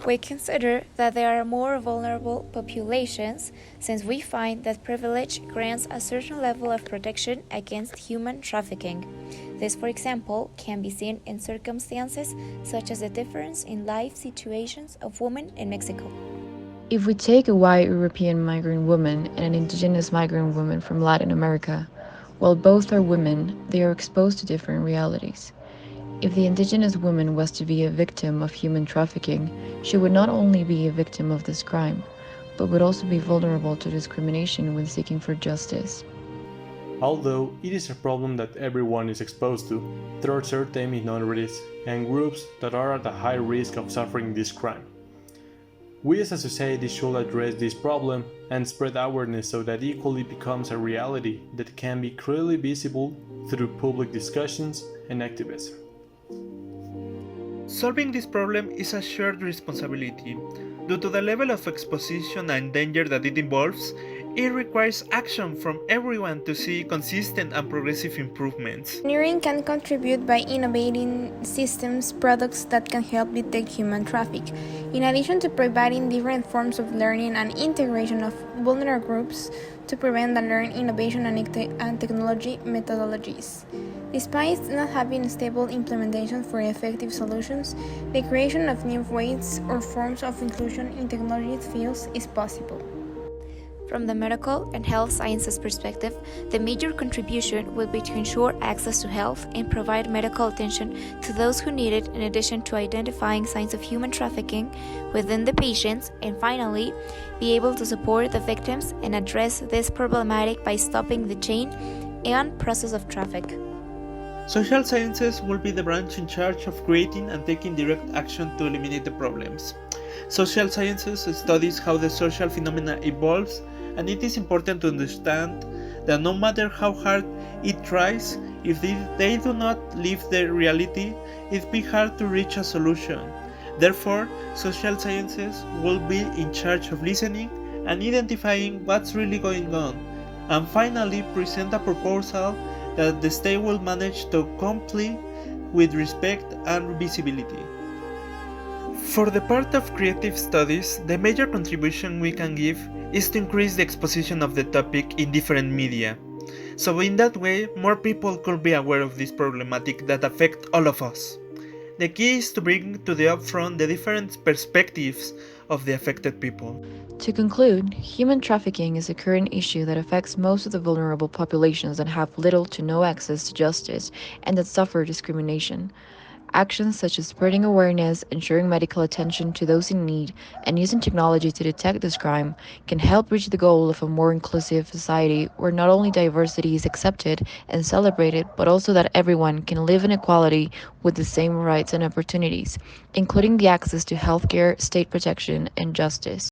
We consider that there are more vulnerable populations since we find that privilege grants a certain level of protection against human trafficking. This, for example, can be seen in circumstances such as the difference in life situations of women in Mexico. If we take a white European migrant woman and an indigenous migrant woman from Latin America, while both are women, they are exposed to different realities. If the indigenous woman was to be a victim of human trafficking, she would not only be a victim of this crime, but would also be vulnerable to discrimination when seeking for justice. Although it is a problem that everyone is exposed to, there are certain minorities and groups that are at a high risk of suffering this crime. We as a society should address this problem and spread awareness so that equality becomes a reality that can be clearly visible through public discussions and activism. Solving this problem is a shared responsibility. Due to the level of exposition and danger that it involves, it requires action from everyone to see consistent and progressive improvements. Engineering can contribute by innovating systems, products that can help detect human traffic. In addition to providing different forms of learning and integration of vulnerable groups to prevent and learn innovation and technology methodologies. Despite not having stable implementation for effective solutions, the creation of new ways or forms of inclusion in technology fields is possible. From the medical and health sciences perspective, the major contribution will be to ensure access to health and provide medical attention to those who need it, in addition to identifying signs of human trafficking within the patients, and finally, be able to support the victims and address this problematic by stopping the chain and process of traffic. Social sciences will be the branch in charge of creating and taking direct action to eliminate the problems. Social sciences studies how the social phenomena evolves, and it is important to understand that no matter how hard it tries, if they do not live their reality, it will be hard to reach a solution. Therefore, social sciences will be in charge of listening and identifying what's really going on, and finally present a proposal that the state will manage to comply with respect and visibility. For the part of creative studies, the major contribution we can give is to increase the exposition of the topic in different media. So in that way, more people could be aware of this problematic that affect all of us. The key is to bring to the upfront the different perspectives of the affected people. To conclude, human trafficking is a current issue that affects most of the vulnerable populations that have little to no access to justice and that suffer discrimination. Actions such as spreading awareness, ensuring medical attention to those in need, and using technology to detect this crime can help reach the goal of a more inclusive society where not only diversity is accepted and celebrated, but also that everyone can live in equality with the same rights and opportunities, including the access to healthcare, state protection, and justice.